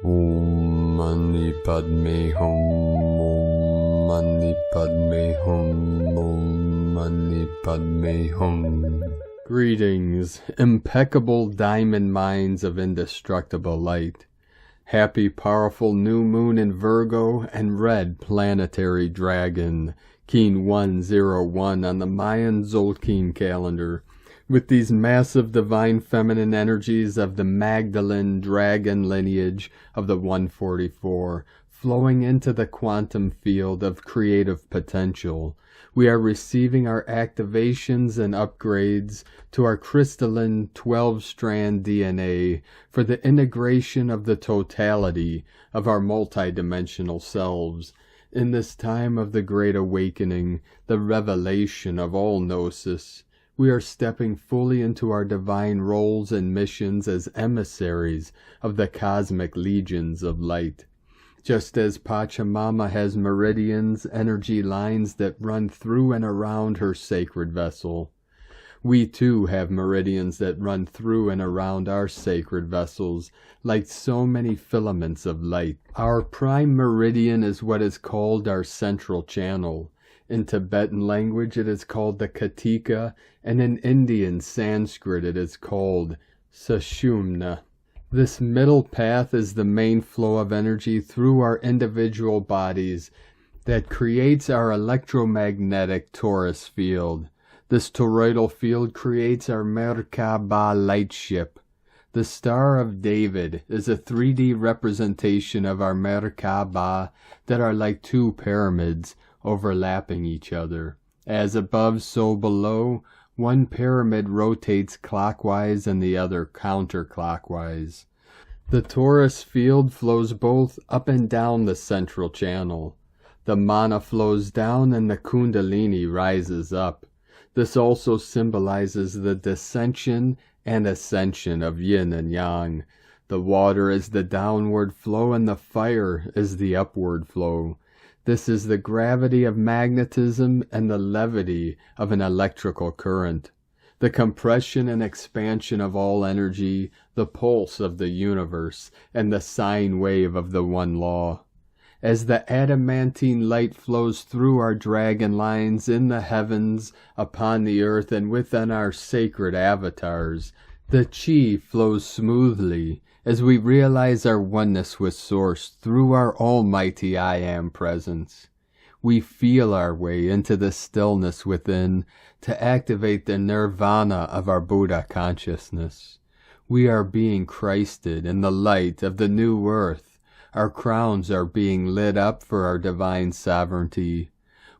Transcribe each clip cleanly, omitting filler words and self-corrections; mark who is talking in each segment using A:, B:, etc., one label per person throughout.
A: Om Mani Padme Hum. Om Mani Padme Hum. Om Mani Padme Hum. Greetings, impeccable diamond minds of indestructible light. Happy powerful new moon in Virgo and red planetary dragon, Keen 101 on the Mayan Zolkin calendar, with these massive divine feminine energies of the Magdalene dragon lineage of the 144, flowing into the quantum field of creative potential. We are receiving our activations and upgrades to our crystalline 12-strand DNA for the integration of the totality of our multidimensional selves. In this time of the Great Awakening, the revelation of all gnosis, we are stepping fully into our divine roles and missions as emissaries of the cosmic legions of light. Just as Pachamama has meridians, energy lines that run through and around her sacred vessel, we too have meridians that run through and around our sacred vessels like so many filaments of light. Our prime meridian is what is called our central channel. In Tibetan language it is called the Katika, and in Indian Sanskrit it is called Sushumna. This middle path is the main flow of energy through our individual bodies that creates our electromagnetic torus field. This toroidal field creates our Merkaba light ship. The Star of David is a 3D representation of our Merkaba that are like two pyramids overlapping each other. As above, so below. One pyramid rotates clockwise and the other counterclockwise. The torus field flows both up and down the central channel. The mana flows down and the kundalini rises up. This also symbolizes the descension and ascension of yin and yang. The water is the downward flow and the fire is the upward flow. This is the gravity of magnetism and the levity of an electrical current, the compression and expansion of all energy, the pulse of the universe, and the sine wave of the one law. As the adamantine light flows through our dragon lines in the heavens, upon the earth, and within our sacred avatars, the chi flows smoothly, as we realize our oneness with Source through our almighty I Am presence. We feel our way into the stillness within to activate the nirvana of our Buddha consciousness. We are being Christed in the light of the new earth. Our crowns are being lit up for our divine sovereignty.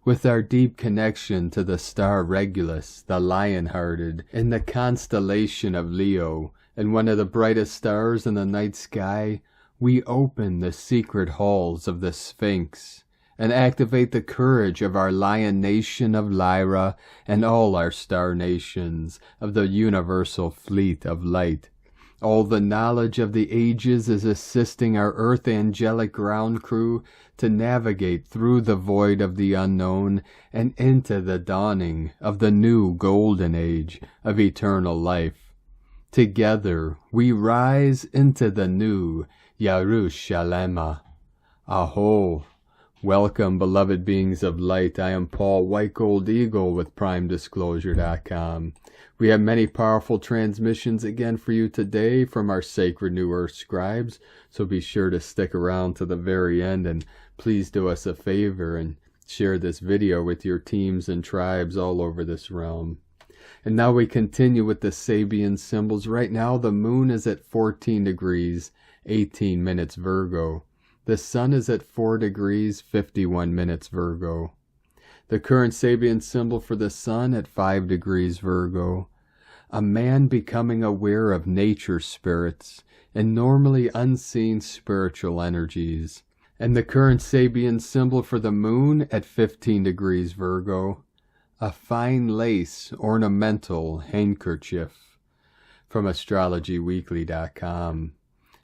A: With our deep connection to the star Regulus, the lion-hearted, in the constellation of Leo, and one of the brightest stars in the night sky, we open the secret halls of the Sphinx and activate the courage of our lion nation of Lyra and all our star nations of the universal fleet of light. All the knowledge of the ages is assisting our earth angelic ground crew to navigate through the void of the unknown and into the dawning of the new golden age of eternal life. Together we rise into the new Yerushalema. Aho! Welcome, beloved beings of light. I am Paul, White Gold Eagle with PrimeDisclosure.com. We have many powerful transmissions again for you today from our sacred New Earth scribes, so be sure to stick around to the very end, and please do us a favor and share this video with your teams and tribes all over this realm. And now we continue with the Sabian symbols. Right now the moon is at 14 degrees, 18 minutes Virgo. The sun is at 4 degrees, 51 minutes Virgo. The current Sabian symbol for the sun at 5 degrees Virgo. A man becoming aware of nature spirits and normally unseen spiritual energies. And the current Sabian symbol for the moon at 15 degrees Virgo. A fine lace ornamental handkerchief. From astrologyweekly.com.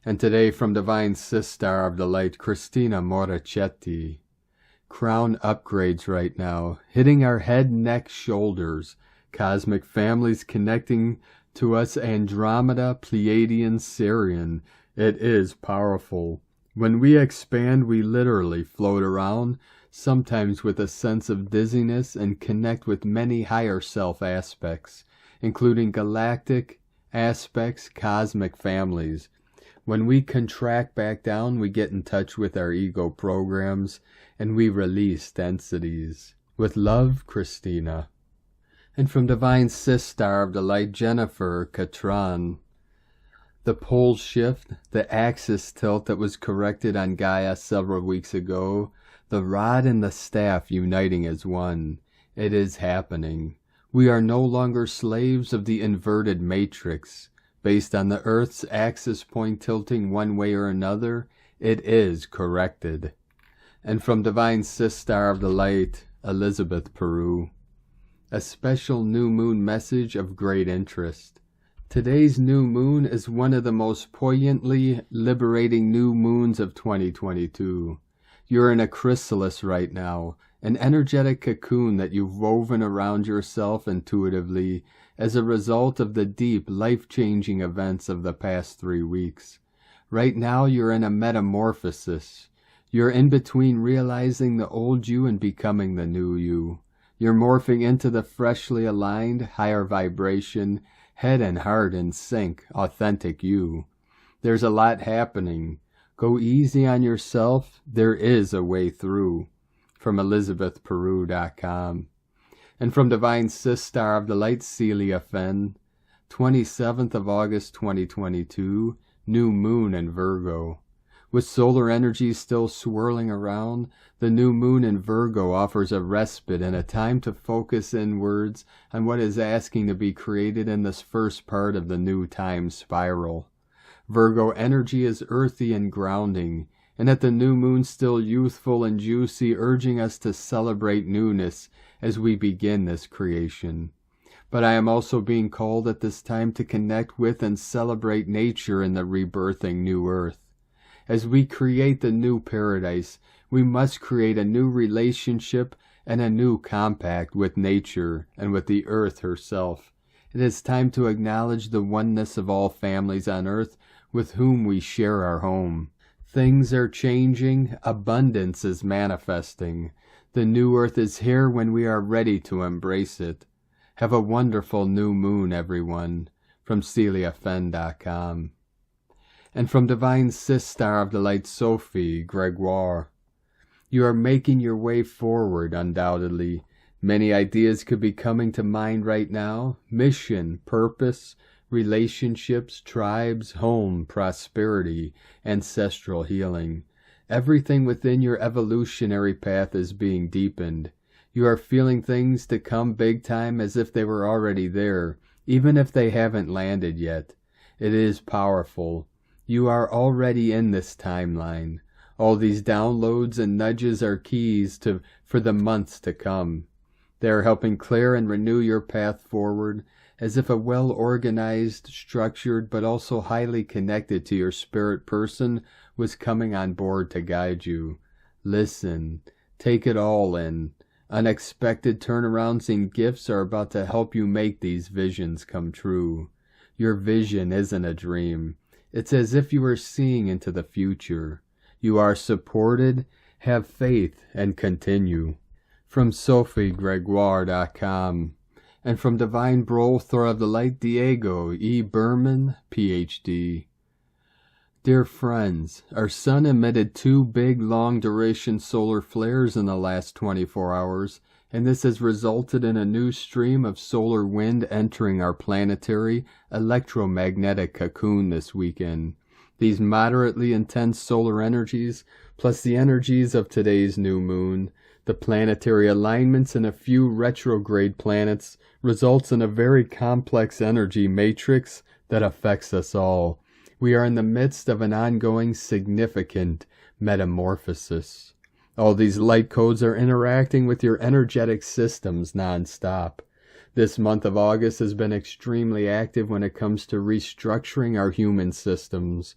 A: And today from Divine Sistar of the Light, Christina Morachetti. Crown upgrades right now, hitting our head, neck, shoulders. Cosmic families connecting to us, Andromeda, Pleiadian, Sirian. It is powerful. When we expand, we literally float around, sometimes with a sense of dizziness, and connect with many higher self aspects, including galactic aspects, cosmic families. When we contract back down, we get in touch with our ego programs, and we release densities. With love, Christina. And from Divine Sis Star of the Light, Jennifer Katran. The pole shift, the axis tilt that was corrected on Gaia several weeks ago, the rod and the staff uniting as one. It is happening. We are no longer slaves of the inverted matrix. Based on the Earth's axis point tilting one way or another, it is corrected. And from Divine Sis Star of the Light, Elizabeth Peru. A special new moon message of great interest. Today's new moon is one of the most poignantly liberating new moons of 2022. You're in a chrysalis right now, an energetic cocoon that you've woven around yourself intuitively as a result of the deep, life-changing events of the past 3 weeks. Right now you're in a metamorphosis. You're in between realizing the old you and becoming the new you. You're morphing into the freshly aligned, higher vibration, head and heart in sync, authentic you. There's a lot happening. Go easy on yourself. There is a way through. From ElizabethPeru.com. And from Divine Sis Star of the Light, Celia Fenn, 27th of August 2022, new moon in Virgo. With solar energy still swirling around, the new moon in Virgo offers a respite and a time to focus inwards on what is asking to be created in this first part of the new time spiral. Virgo energy is earthy and grounding, and at the new moon still youthful and juicy, urging us to celebrate newness as we begin this creation. But I am also being called at this time to connect with and celebrate nature in the rebirthing new earth. As we create the new paradise, we must create a new relationship and a new compact with nature and with the earth herself. It is time to acknowledge the oneness of all families on earth with whom we share our home. Things are changing, abundance is manifesting. The new earth is here when we are ready to embrace it. Have a wonderful new moon, everyone. From CeliaFenn.com. And from Divine Sis Star of the Light, Sophie Gregoire. You are making your way forward, undoubtedly. Many ideas could be coming to mind right now. Mission, purpose, relationships, tribes, home, prosperity, ancestral healing. Everything within your evolutionary path is being deepened. You are feeling things to come big time as if they were already there, even if they haven't landed yet. It is powerful. You are already in this timeline. All these downloads and nudges are keys for the months to come. They are helping clear and renew your path forward, as if a well-organized, structured, but also highly connected to your spirit person was coming on board to guide you. Listen. Take it all in. Unexpected turnarounds and gifts are about to help you make these visions come true. Your vision isn't a dream. It's as if you are seeing into the future. You are supported, have faith, and continue. From SophieGregoire.com. And from Divine Brother of the Light, Diego E. Berman, Ph.D. Dear friends, our sun emitted 2 big long-duration solar flares in the last 24 hours, and this has resulted in a new stream of solar wind entering our planetary electromagnetic cocoon this weekend. These moderately intense solar energies, plus the energies of today's new moon, the planetary alignments and a few retrograde planets, results in a very complex energy matrix that affects us all. We are in the midst of an ongoing significant metamorphosis. All these light codes are interacting with your energetic systems non-stop. This month of August has been extremely active when it comes to restructuring our human systems.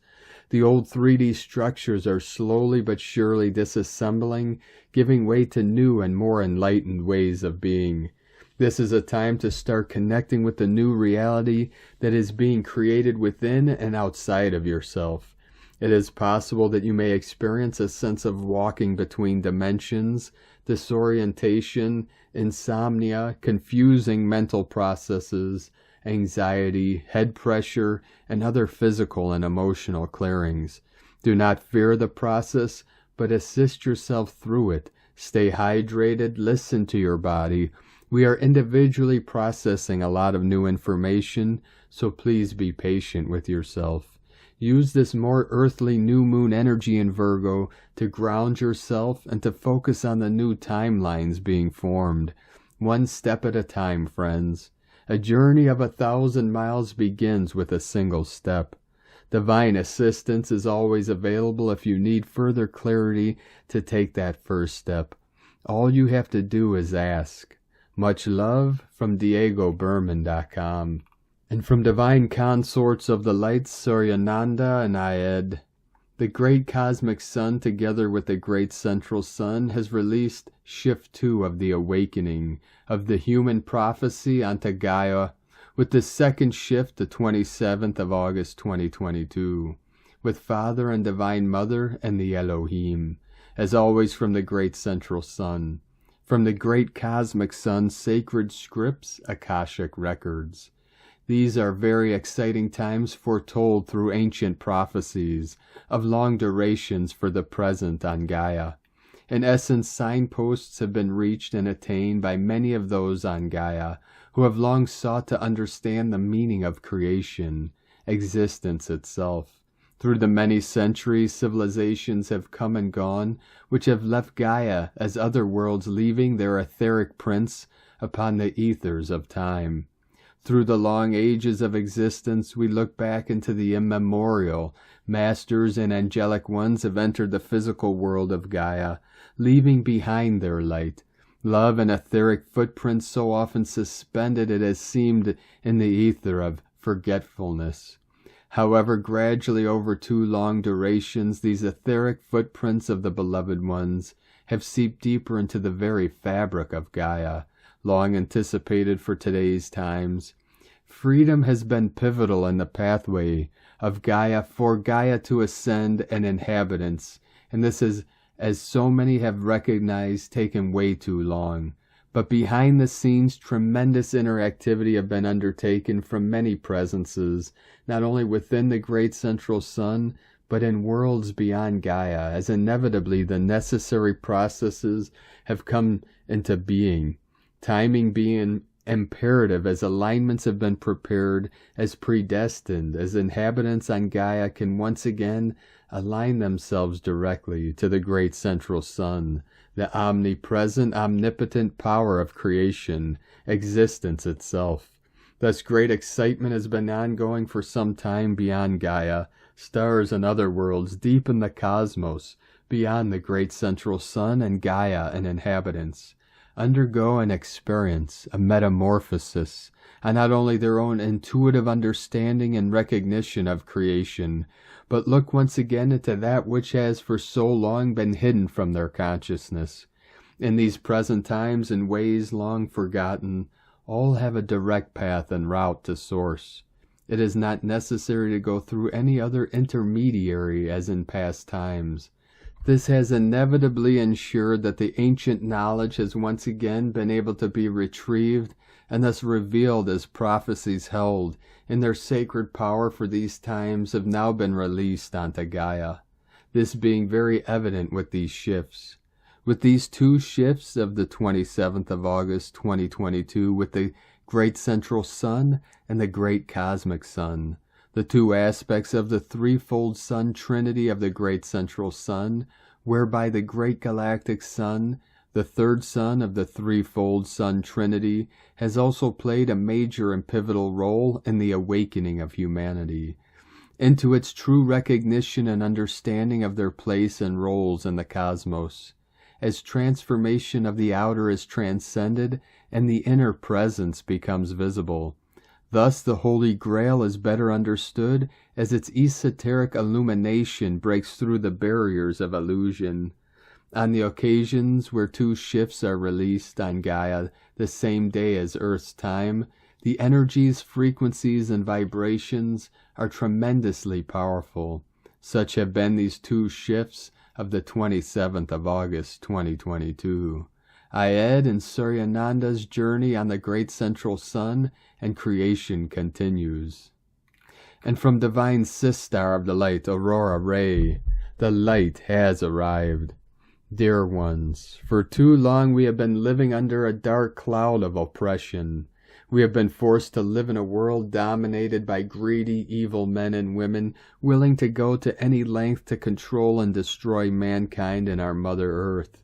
A: The old 3D structures are slowly but surely disassembling, giving way to new and more enlightened ways of being. This is a time to start connecting with the new reality that is being created within and outside of yourself. It is possible that you may experience a sense of walking between dimensions, disorientation, insomnia, confusing mental processes, anxiety, head pressure, and other physical and emotional clearings. Do not fear the process, but assist yourself through it. Stay hydrated, listen to your body. We are individually processing a lot of new information, so please be patient with yourself. Use this more earthly new moon energy in Virgo to ground yourself and to focus on the new timelines being formed. One step at a time, friends. A journey of 1,000 miles begins with a single step. Divine assistance is always available if you need further clarity to take that first step. All you have to do is ask. Much love from DiegoBerman.com. And from Divine Consorts of the Light, Suryananda and Ayed. The Great Cosmic Sun, together with the Great Central Sun, has released Shift 2 of the Awakening of the Human Prophecy onto Gaia, with the second shift, the 27th of August 2022, with Father and Divine Mother and the Elohim, as always from the Great Central Sun. From the Great Cosmic Sun, Sacred Scripts, Akashic Records. These are very exciting times foretold through ancient prophecies of long durations for the present on Gaia. In essence, signposts have been reached and attained by many of those on Gaia who have long sought to understand the meaning of creation, existence itself. Through the many centuries, civilizations have come and gone, which have left Gaia as other worlds leaving their etheric prints upon the ethers of time. Through the long ages of existence, we look back into the immemorial. Masters and angelic ones have entered the physical world of Gaia, leaving behind their light. Love and etheric footprints so often suspended it has seemed in the ether of forgetfulness. However, gradually over too long durations, these etheric footprints of the beloved ones have seeped deeper into the very fabric of Gaia, long anticipated for today's times. Freedom has been pivotal in the pathway of Gaia for Gaia to ascend and inhabitants, and this is, as so many have recognized, taken way too long. But behind the scenes, tremendous interactivity have been undertaken from many presences, not only within the Great Central Sun, but in worlds beyond Gaia, as inevitably the necessary processes have come into being. Timing being imperative as alignments have been prepared as predestined, as inhabitants on Gaia can once again align themselves directly to the Great Central Sun, the omnipresent, omnipotent power of creation, existence itself. Thus great excitement has been ongoing for some time beyond Gaia, stars and other worlds deep in the cosmos, beyond the Great Central Sun and Gaia and inhabitants. Undergo and experience a metamorphosis on not only their own intuitive understanding and recognition of creation, but look once again into that which has for so long been hidden from their consciousness. In these present times, in ways long forgotten, all have a direct path and route to source. It is not necessary to go through any other intermediary as in past times. This has inevitably ensured that the ancient knowledge has once again been able to be retrieved and thus revealed as prophecies held in their sacred power for these times have now been released onto Gaia. This being very evident with these shifts. With these two shifts of the 27th of August 2022 with the Great Central Sun and the Great Cosmic Sun, the two aspects of the threefold sun trinity of the Great Central Sun, whereby the Great Galactic Sun, the third sun of the threefold sun trinity, has also played a major and pivotal role in the awakening of humanity into its true recognition and understanding of their place and roles in the cosmos. As transformation of the outer is transcended and the inner presence becomes visible, thus the Holy Grail is better understood as its esoteric illumination breaks through the barriers of illusion. On the occasions where two shifts are released on Gaia the same day as Earth's time, the energies, frequencies, and vibrations are tremendously powerful. Such have been these two shifts of the 27th of August, 2022. Ayed and Suryananda's journey on the great central sun and creation continues. And from divine sistar of the light, Aurora Ray, the light has arrived. Dear ones, for too long we have been living under a dark cloud of oppression. We have been forced to live in a world dominated by greedy, evil men and women willing to go to any length to control and destroy mankind and our Mother Earth.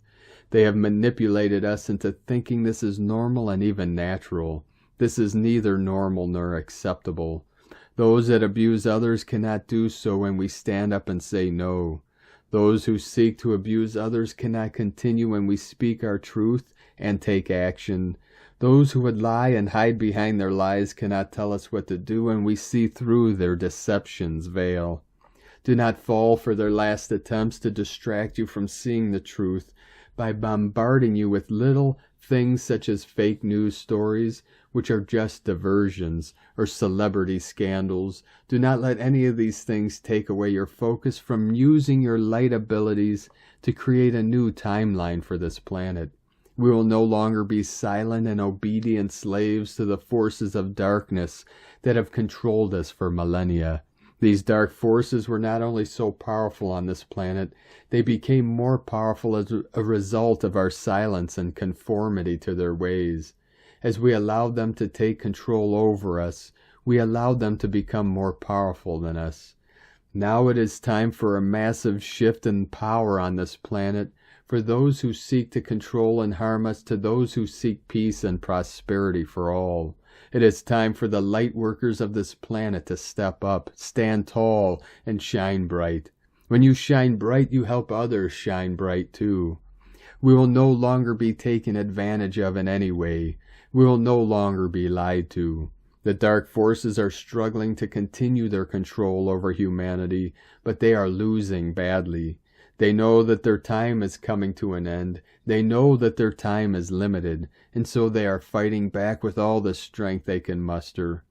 A: They have manipulated us into thinking this is normal and even natural. This is neither normal nor acceptable. Those that abuse others cannot do so when we stand up and say no. Those who seek to abuse others cannot continue when we speak our truth and take action. Those who would lie and hide behind their lies cannot tell us what to do when we see through their deception's veil. Do not fall for their last attempts to distract you from seeing the truth by bombarding you with little things such as fake news stories, which are just diversions, or celebrity scandals. Do not let any of these things take away your focus from using your light abilities to create a new timeline for this planet. We will no longer be silent and obedient slaves to the forces of darkness that have controlled us for millennia. These dark forces were not only so powerful on this planet, they became more powerful as a result of our silence and conformity to their ways. As we allowed them to take control over us, we allowed them to become more powerful than us. Now it is time for a massive shift in power on this planet, for those who seek to control and harm us to those who seek peace and prosperity for all. It is time for the light workers of this planet to step up, stand tall, and shine bright. When you shine bright, you help others shine bright too. We will no longer be taken advantage of in any way. We will no longer be lied to. The dark forces are struggling to continue their control over humanity, but they are losing badly. They know that their time is coming to an end. They know that their time is limited, and so they are fighting back with all the strength they can muster.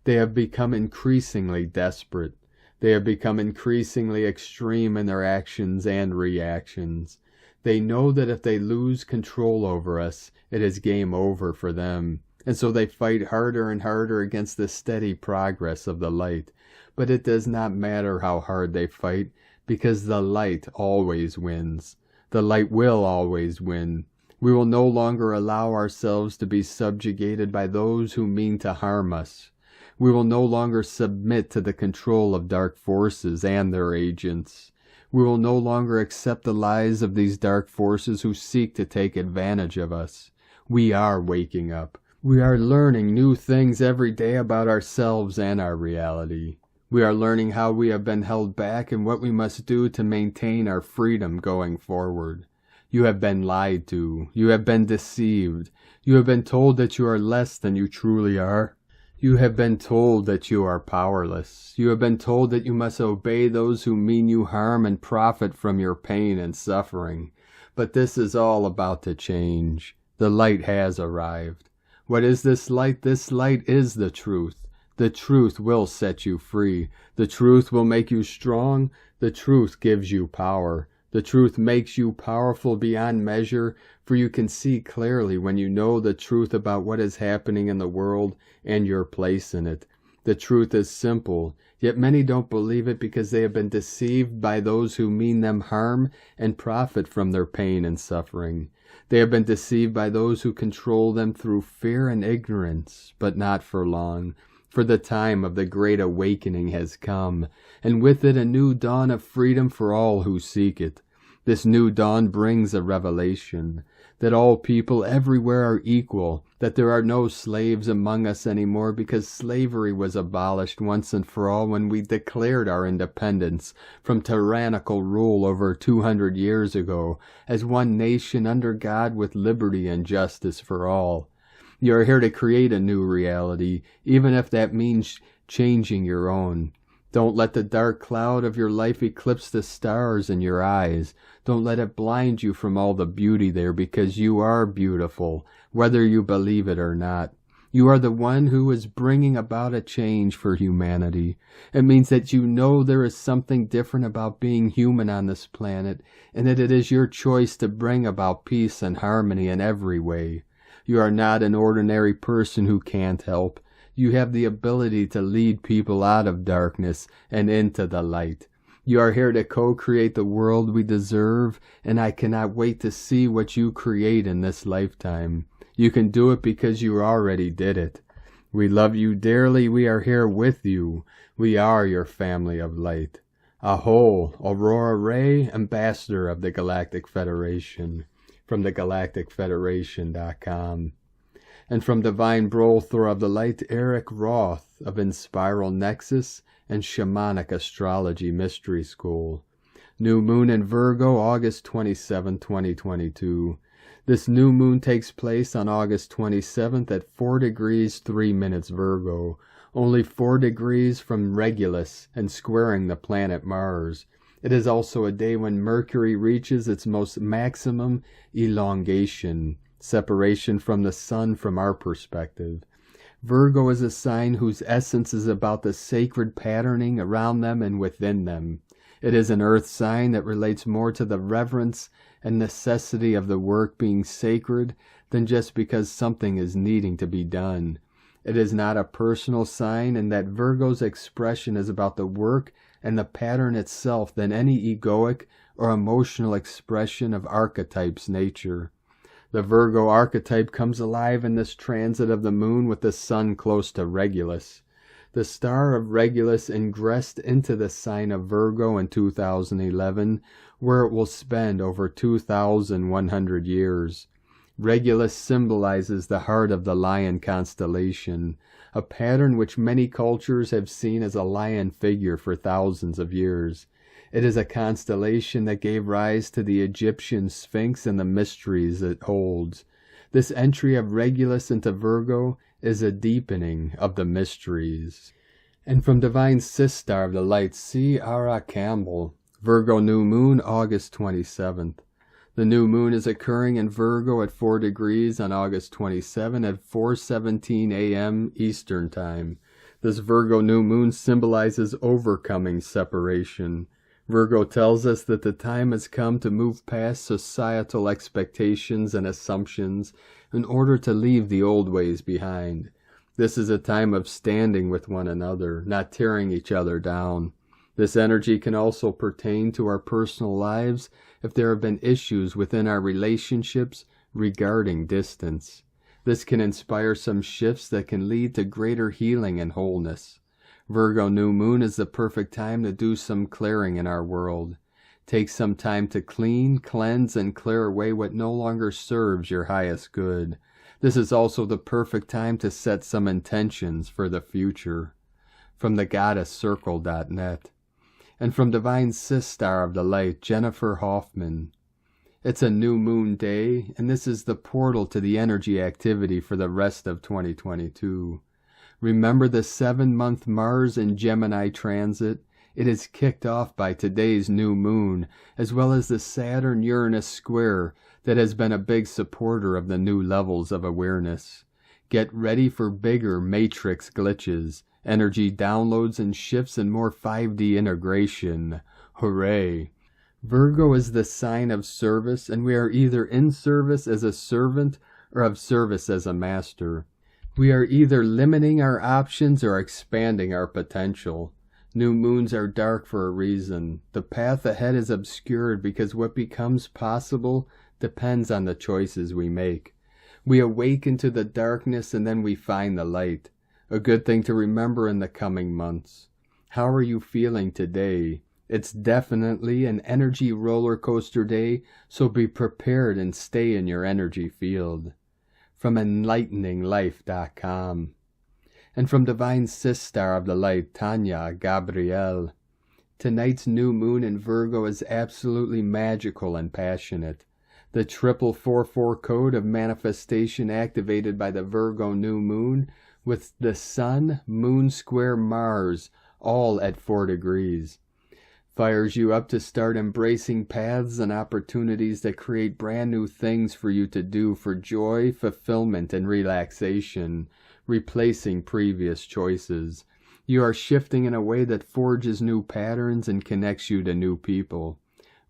A: They have become increasingly desperate. They have become increasingly extreme in their actions and reactions. They know that if they lose control over us, it is game over for them, and so they fight harder and harder against the steady progress of the light. But it does not matter how hard they fight, because the light always wins. The light will always win. We will no longer allow ourselves to be subjugated by those who mean to harm us. We will no longer submit to the control of dark forces and their agents. We will no longer accept the lies of these dark forces who seek to take advantage of us. We are waking up. We are learning new things every day about ourselves and our reality. We are learning how we have been held back and what we must do to maintain our freedom going forward. You have been lied to. You have been deceived. You have been told that you are less than you truly are. You have been told that you are powerless. You have been told that you must obey those who mean you harm and profit from your pain and suffering. But this is all about to change. The light has arrived. What is this light? This light is the truth. The truth will set you free. The truth will make you strong. The truth gives you power. The truth makes you powerful beyond measure, for you can see clearly when you know the truth about what is happening in the world and your place in it. The truth is simple, yet many don't believe it because they have been deceived by those who mean them harm and profit from their pain and suffering. They have been deceived by those who control them through fear and ignorance, but not for long. For the time of the great awakening has come, and with it a new dawn of freedom for all who seek it. This new dawn brings a revelation, that all people everywhere are equal, that there are no slaves among us anymore because slavery was abolished once and for all when we declared our independence from tyrannical rule over 200 years ago as one nation under God with liberty and justice for all. You are here to create a new reality, even if that means changing your own. Don't let the dark cloud of your life eclipse the stars in your eyes. Don't let it blind you from all the beauty there, because you are beautiful, whether you believe it or not. You are the one who is bringing about a change for humanity. It means that you know there is something different about being human on this planet, and that it is your choice to bring about peace and harmony in every way. You are not an ordinary person who can't help. You have the ability to lead people out of darkness and into the light. You are here to co-create the world we deserve, and I cannot wait to see what you create in this lifetime. You can do it because you already did it. We love you dearly. We are here with you. We are your family of light. Aho, Aurora Ray, Ambassador of the Galactic Federation, from thegalacticfederation.com. And from Divine Brother of the Light, Eric Roth of Inspiral Nexus and Shamanic Astrology Mystery School. New Moon in Virgo, August 27, 2022. This new moon takes place on August 27th at 4 degrees 3 minutes Virgo, only 4 degrees from Regulus and squaring the planet Mars. It is also a day when Mercury reaches its most maximum elongation, separation from the sun from our perspective. Virgo is a sign whose essence is about the sacred patterning around them and within them. It is an earth sign that relates more to the reverence and necessity of the work being sacred than just because something is needing to be done. It is not a personal sign, and that Virgo's expression is about the work and the pattern itself than any egoic or emotional expression of archetype's nature. The Virgo archetype comes alive in this transit of the moon with the sun close to Regulus. The star of Regulus ingressed into the sign of Virgo in 2011, where it will spend over 2,100 years. Regulus symbolizes the heart of the lion constellation, a pattern which many cultures have seen as a lion figure for thousands of years. It is a constellation that gave rise to the Egyptian Sphinx and the mysteries it holds. This entry of Regulus into Virgo is a deepening of the mysteries. And from Divine Sistar of the Light, C. R. Campbell, Virgo New Moon, August 27th. The new moon is occurring in Virgo at 4 degrees on August 27 at 4:17 a.m. Eastern Time. This Virgo new moon symbolizes overcoming separation. Virgo tells us that the time has come to move past societal expectations and assumptions in order to leave the old ways behind. This is a time of standing with one another, not tearing each other down. This energy can also pertain to our personal lives if there have been issues within our relationships regarding distance. This can inspire some shifts that can lead to greater healing and wholeness. Virgo new moon is the perfect time to do some clearing in our world. Take some time to clean, cleanse, and clear away what no longer serves your highest good. This is also the perfect time to set some intentions for the future. From thegoddesscircle.net. And from Divine Sistar of the Light, Jennifer Hoffman. It's a new moon day, and this is the portal to the energy activity for the rest of 2022. Remember the 7-month Mars and Gemini transit? It is kicked off by today's new moon, as well as the Saturn-Uranus square that has been a big supporter of the new levels of awareness. Get ready for bigger matrix glitches, energy downloads and shifts, and more 5D integration. Hooray! Virgo is the sign of service, and we are either in service as a servant or of service as a master. We are either limiting our options or expanding our potential. New moons are dark for a reason. The path ahead is obscured because what becomes possible depends on the choices we make. We awaken to the darkness and then we find the light. A good thing to remember in the coming months. How are you feeling today? It's definitely an energy roller coaster day, so be prepared and stay in your energy field. From enlighteninglife.com. And from Divine Sistar of the Light, Tanya Gabrielle. Tonight's new moon in Virgo is absolutely magical and passionate. The 4444 code of manifestation activated by the Virgo new moon with the Sun, Moon square Mars, all at 4 degrees. Fires you up to start embracing paths and opportunities that create brand new things for you to do for joy, fulfillment, and relaxation. replacing previous choices. You are shifting in a way that forges new patterns and connects you to new people.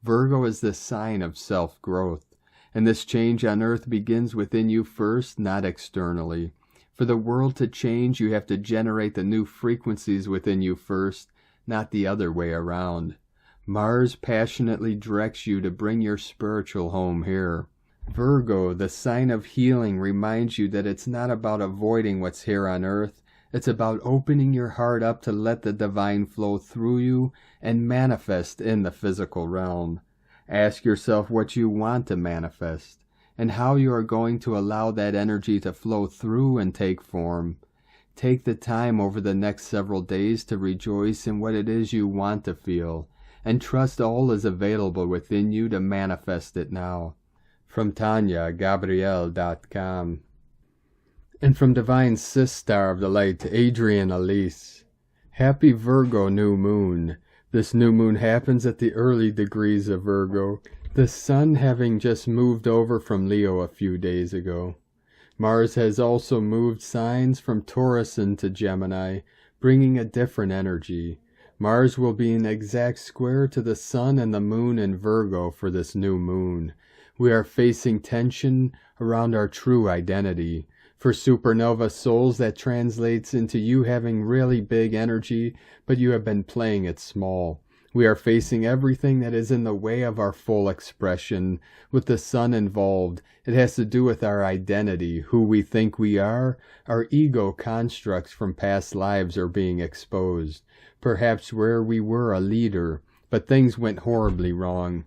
A: Virgo is the sign of self-growth, and this change on Earth begins within you first, not externally. For the world to change, you have to generate the new frequencies within you first, not the other way around. Mars passionately directs you to bring your spiritual home here. Virgo, the sign of healing, reminds you that it's not about avoiding what's here on Earth. It's about opening your heart up to let the divine flow through you and manifest in the physical realm. Ask yourself what you want to manifest and how you are going to allow that energy to flow through and take form. Take the time over the next several days to rejoice in what it is you want to feel, and trust all is available within you to manifest it now. From TanyaGabrielle.com. And from Divine Sis Star of the Light, Adriane Elyse. Happy Virgo new moon. This new moon happens at the early degrees of Virgo, the sun having just moved over from Leo a few days ago. Mars has also moved signs from Taurus into Gemini, bringing a different energy. Mars will be in exact square to the sun and the moon in Virgo for this new moon. We are facing tension around our true identity. For supernova souls, that translates into you having really big energy, but you have been playing it small. We are facing everything that is in the way of our full expression. With the sun involved, it has to do with our identity, who we think we are. Our ego constructs from past lives are being exposed. Perhaps where we were a leader, but things went horribly wrong.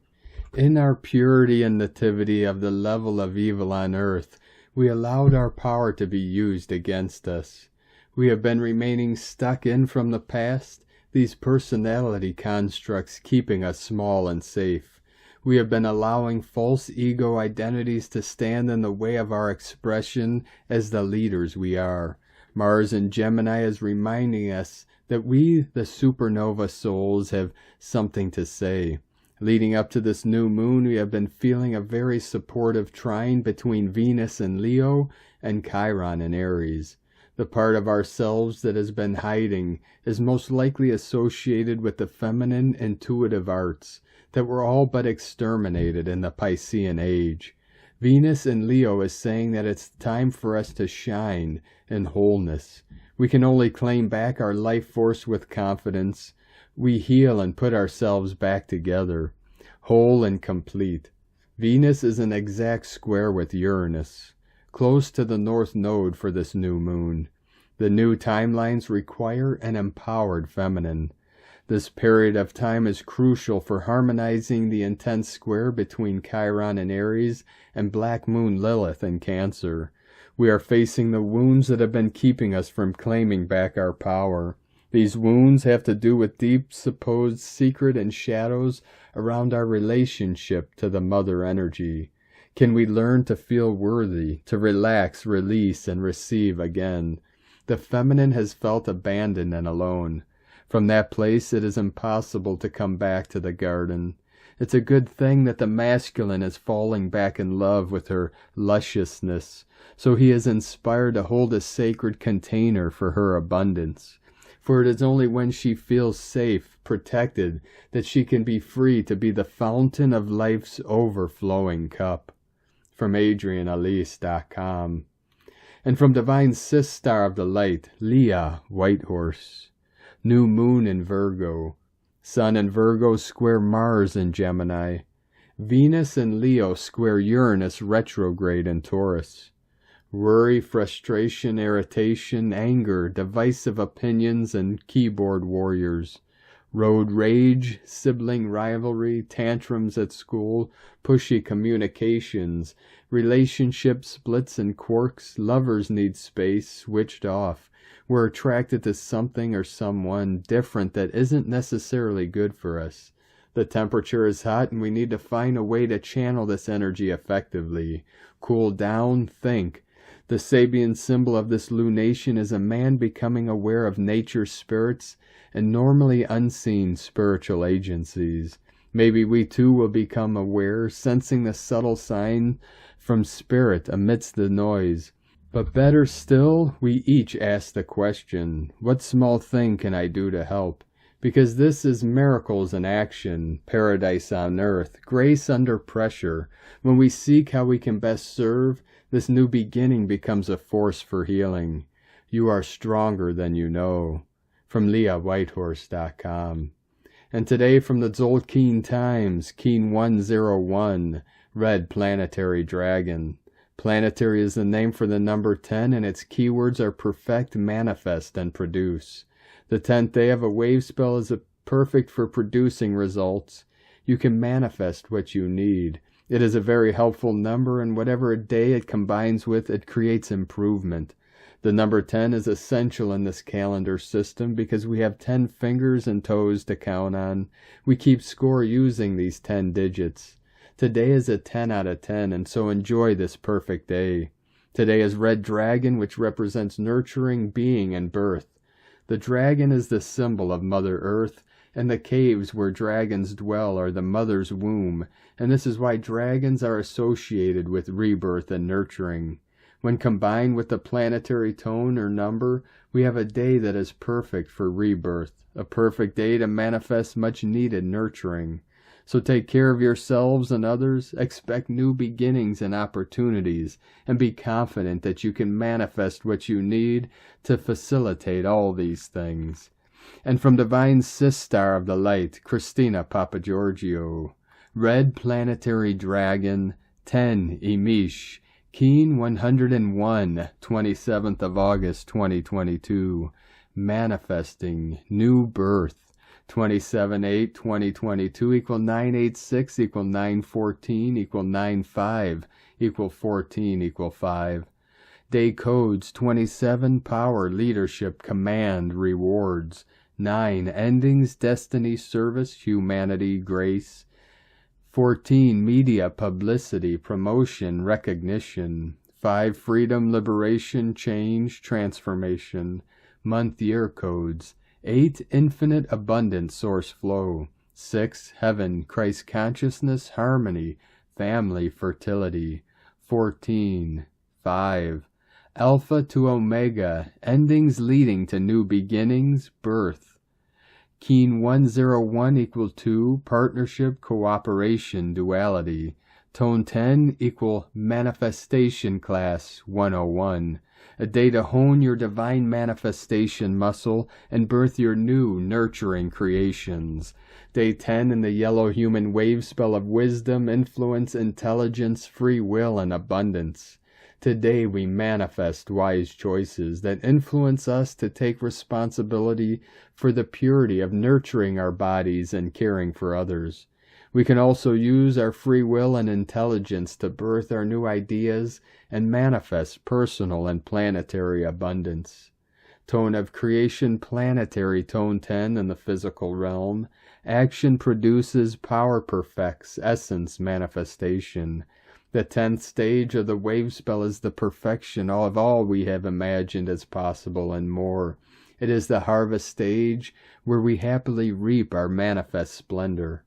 A: In our purity and nativity of the level of evil on earth, we allowed our power to be used against us. We have been remaining stuck in from the past, these personality constructs keeping us small and safe. We have been allowing false ego identities to stand in the way of our expression as the leaders we are. Mars in Gemini is reminding us that we, the supernova souls, have something to say. Leading up to this new moon, we have been feeling a very supportive trine between Venus in Leo and Chiron in Aries. The part of ourselves that has been hiding is most likely associated with the feminine intuitive arts that were all but exterminated in the Piscean age. Venus in Leo is saying that it's time for us to shine in wholeness. We can only claim back our life force with confidence. We heal and put ourselves back together, whole and complete. Venus is an exact square with Uranus, close to the North Node for this new moon. The new timelines require an empowered feminine. This period of time is crucial for harmonizing the intense square between Chiron and Aries and Black Moon Lilith in Cancer. We are facing the wounds that have been keeping us from claiming back our power. These wounds have to do with deep supposed secret and shadows around our relationship to the mother energy. Can we learn to feel worthy, to relax, release, and receive again? The feminine has felt abandoned and alone. From that place it is impossible to come back to the garden. It's a good thing that the masculine is falling back in love with her lusciousness, so he is inspired to hold a sacred container for her abundance. For it is only when she feels safe, protected, that she can be free to be the fountain of life's overflowing cup. From AdrianeElyse.com. And from Divine Sis Star of the Light, Leah Whitehorse. New moon in Virgo. Sun in Virgo square Mars in Gemini. Venus in Leo square Uranus retrograde in Taurus. Worry, frustration, irritation, anger, divisive opinions, and keyboard warriors. Road rage, sibling rivalry, tantrums at school, pushy communications, relationship splits and quirks, lovers need space, switched off. We're attracted to something or someone different that isn't necessarily good for us. The temperature is hot and we need to find a way to channel this energy effectively. Cool down, think. The Sabian symbol of this lunation is a man becoming aware of nature's spirits and normally unseen spiritual agencies. Maybe we too will become aware, sensing the subtle sign from spirit amidst the noise. But better still, we each ask the question, what small thing can I do to help? Because this is miracles in action, paradise on earth, grace under pressure. When we seek how we can best serve, this new beginning becomes a force for healing. You are stronger than you know. From LeahWhitehorse.com. And today from the Tzolk'in Times, Keen 101, Red Planetary Dragon. Planetary is the name for the number 10, and its keywords are perfect, manifest, and produce. The 10th day of a wave spell is perfect for producing results. You can manifest what you need. It is a very helpful number, and whatever day it combines with, it creates improvement. The number 10 is essential in this calendar system because we have 10 fingers and toes to count on. We keep score using these 10 digits. Today is a 10 out of 10, and so enjoy this perfect day. Today is Red Dragon, which represents nurturing, being, and birth. The dragon is the symbol of Mother Earth, and the caves where dragons dwell are the mother's womb, and this is why dragons are associated with rebirth and nurturing. When combined with the planetary tone or number, we have a day that is perfect for rebirth, a perfect day to manifest much needed nurturing. So take care of yourselves and others, expect new beginnings and opportunities, and be confident that you can manifest what you need to facilitate all these things. And from Divine Sistar of the Light, Christina Papagiorgio, Red Planetary Dragon, 10 Emish, Keen 101, 27th of August 2022, Manifesting New Birth. 27/8/2022 equal 986 equal 914 equal 95 equal 14 equal 5. Day codes 27 power, leadership, command, rewards. 9 endings, destiny, service, humanity, grace. 14 media, publicity, promotion, recognition. 5 freedom, liberation, change, transformation. Month year codes. 8 infinite abundant source flow. 6 heaven, Christ consciousness, harmony, family, fertility. 14 5 alpha to omega, endings leading to new beginnings, birth. Keen 101 equal 2 partnership, cooperation, duality. Tone 10 equal manifestation class 101. A day to hone your divine manifestation muscle and birth your new nurturing creations. Day 10 in the yellow human wave spell of wisdom, influence, intelligence, free will, and abundance. Today we manifest wise choices that influence us to take responsibility for the purity of nurturing our bodies and caring for others. We can also use our free will and intelligence to birth our new ideas and manifest personal and planetary abundance. Tone of creation, planetary, tone 10 in the physical realm. Action produces, power perfects, essence, manifestation. The 10th stage of the wave spell is the perfection of all we have imagined as possible and more. It is the harvest stage where we happily reap our manifest splendor.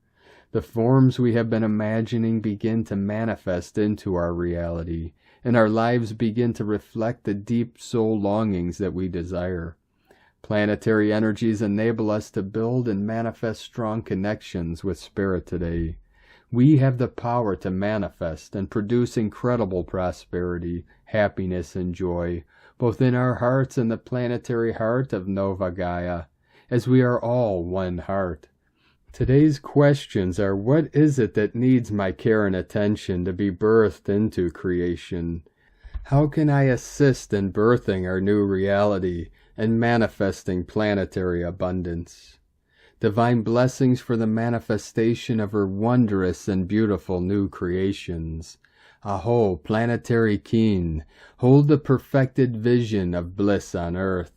A: The forms we have been imagining begin to manifest into our reality, and our lives begin to reflect the deep soul longings that we desire. Planetary energies enable us to build and manifest strong connections with Spirit today. We have the power to manifest and produce incredible prosperity, happiness, and joy, both in our hearts and the planetary heart of Nova Gaia, as we are all one heart. Today's questions are, what is it that needs my care and attention to be birthed into creation? How can I assist in birthing our new reality and manifesting planetary abundance? Divine blessings for the manifestation of her wondrous and beautiful new creations. Aho, planetary keen, hold the perfected vision of bliss on earth.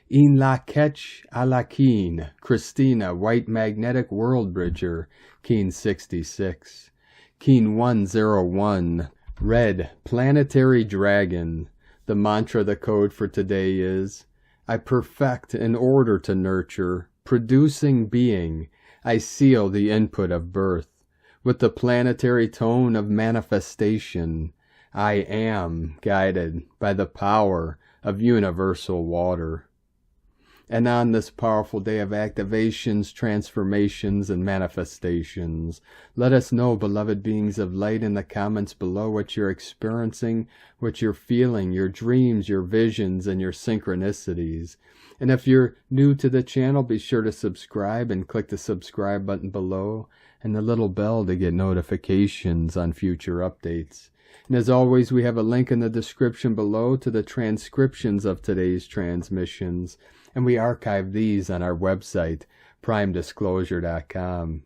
A: In la ketch a la keen, Christina, White Magnetic World Bridger, Keen 66. Keen 101, Red Planetary Dragon. The mantra, the code for today is, I perfect in order to nurture, producing being, I seal the input of birth. With the planetary tone of manifestation, I am guided by the power of universal water. And on this powerful day of activations, transformations, and manifestations, let us know, beloved beings of light, in the comments below what you're experiencing, what you're feeling, your dreams, your visions, and your synchronicities. And if you're new to the channel, be sure to subscribe and click the subscribe button below and the little bell to get notifications on future updates. And as always, we have a link in the description below to the transcriptions of today's transmissions, and we archive these on our website, primedisclosure.com.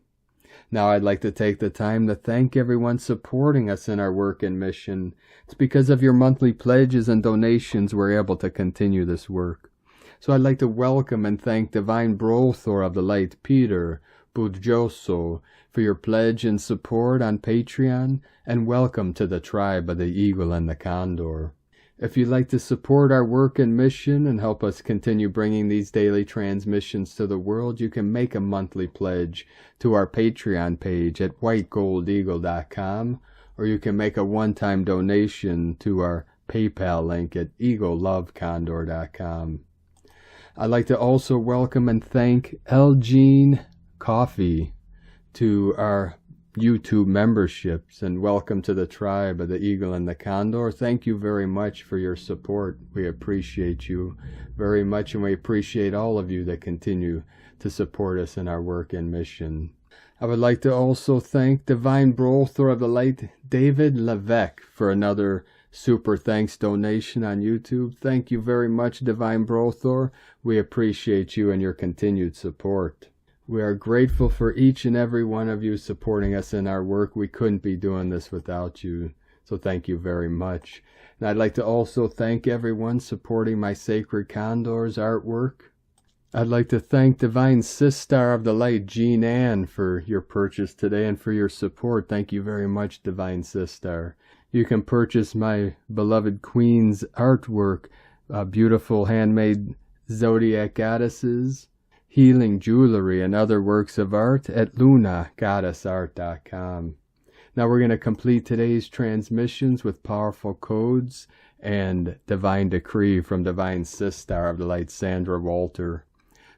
A: Now I'd like to take the time to thank everyone supporting us in our work and mission. It's because of your monthly pledges and donations we're able to continue this work. So I'd like to welcome and thank Divine Brothor of the Light, Peter Budjoso, for your pledge and support on Patreon, and welcome to the tribe of the Eagle and the Condor. If you'd like to support our work and mission and help us continue bringing these daily transmissions to the world, you can make a monthly pledge to our Patreon page at whitegoldeagle.com, or you can make a one-time donation to our PayPal link at eaglelovecondor.com. I'd like to also welcome and thank Elgene Coffee to our YouTube memberships, and welcome to the tribe of the Eagle and the Condor. Thank you very much for your support. We appreciate you very much, and we appreciate all of you that continue to support us in our work and mission. I would like to also thank Divine Brothor of the Light, David Levesque, for another super thanks donation on YouTube. Thank you very much, Divine Brothor. We appreciate you and your continued support. We are grateful for each and every one of you supporting us in our work. We couldn't be doing this without you, so thank you very much. And I'd like to also thank everyone supporting my Sacred Condors artwork. I'd like to thank Divine Sister of the Light, Janna M, for your purchase today and for your support. Thank you very much, Divine Sister. You can purchase my beloved Queen's artwork, beautiful handmade zodiac goddesses, healing jewelry, and other works of art at lunagoddessart.com. Now we're going to complete today's transmissions with powerful codes and divine decree from Divine Sister of the Light, Sandra Walter.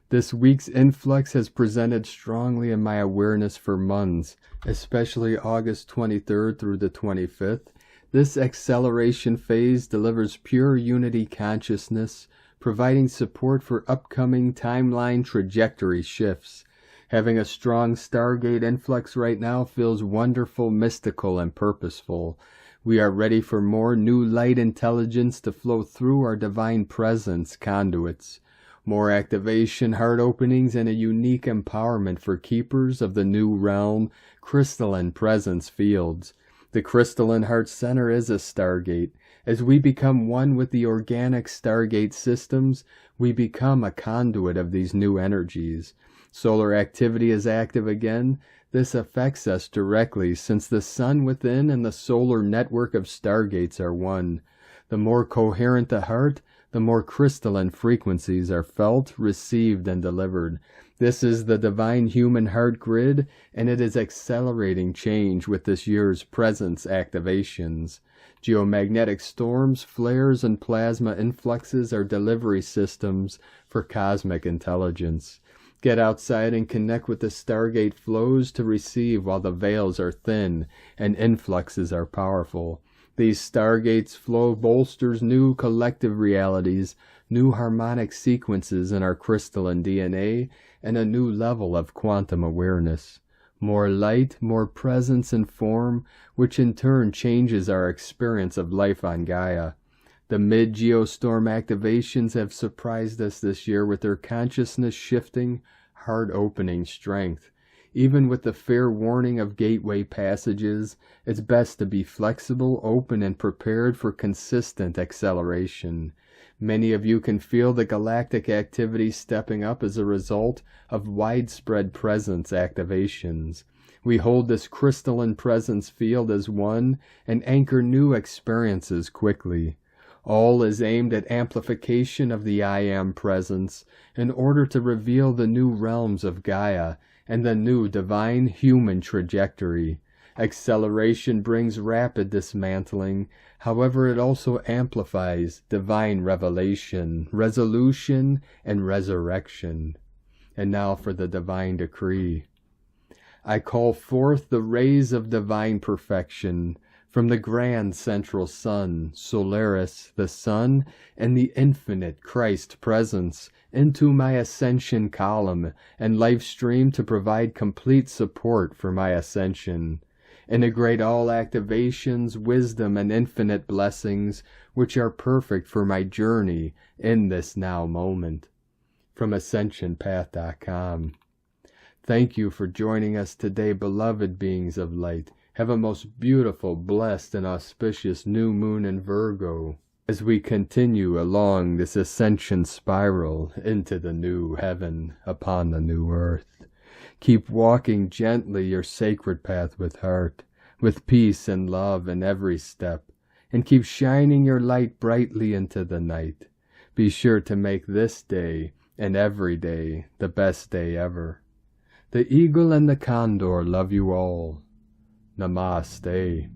A: This week's influx has presented strongly in my awareness for months, especially August 23rd through the 25th. This acceleration phase delivers pure unity consciousness, providing support for upcoming timeline trajectory shifts. Having a strong Stargate influx right now feels wonderful, mystical, and purposeful. We are ready for more new light intelligence to flow through our divine presence conduits. More activation, heart openings, and a unique empowerment for keepers of the new realm crystalline presence fields. The crystalline heart center is a Stargate. As we become one with the organic Stargate systems, we become a conduit of these new energies. Solar activity is active again. This affects us directly, since the sun within and the solar network of Stargates are one. The more coherent the heart, the more crystalline frequencies are felt, received, and delivered. This is the divine human heart grid, and it is accelerating change with this year's presence activations. Geomagnetic storms, flares, and plasma influxes are delivery systems for cosmic intelligence. Get outside and connect with the Stargate flows to receive while the veils are thin and influxes are powerful. These Stargates flow bolsters new collective realities, new harmonic sequences in our crystalline DNA, and a new level of quantum awareness. More light, more presence and form, which in turn changes our experience of life on Gaia. The mid-geostorm activations have surprised us this year with their consciousness-shifting, heart-opening strength. Even with the fair warning of gateway passages, it's best to be flexible, open, and prepared for consistent acceleration. Many of you can feel the galactic activity stepping up as a result of widespread presence activations. We hold this crystalline presence field as one and anchor new experiences quickly. All is aimed at amplification of the I Am presence in order to reveal the new realms of Gaia and the new divine human trajectory. Acceleration brings rapid dismantling, however it also amplifies divine revelation, resolution, and resurrection. And now for the divine decree. I call forth the rays of divine perfection from the grand central sun, Solaris, the sun, and the infinite Christ presence into my ascension column and life stream to provide complete support for my ascension. Integrate all activations, wisdom, and infinite blessings which are perfect for my journey in this now moment. From AscensionPath.com. Thank you for joining us today, beloved beings of light. Have a most beautiful, blessed, and auspicious new moon in Virgo as we continue along this ascension spiral into the new heaven upon the new earth. Keep walking gently your sacred path with heart, with peace and love in every step, and keep shining your light brightly into the night. Be sure to make this day and every day the best day ever. The eagle and the condor love you all. Namaste.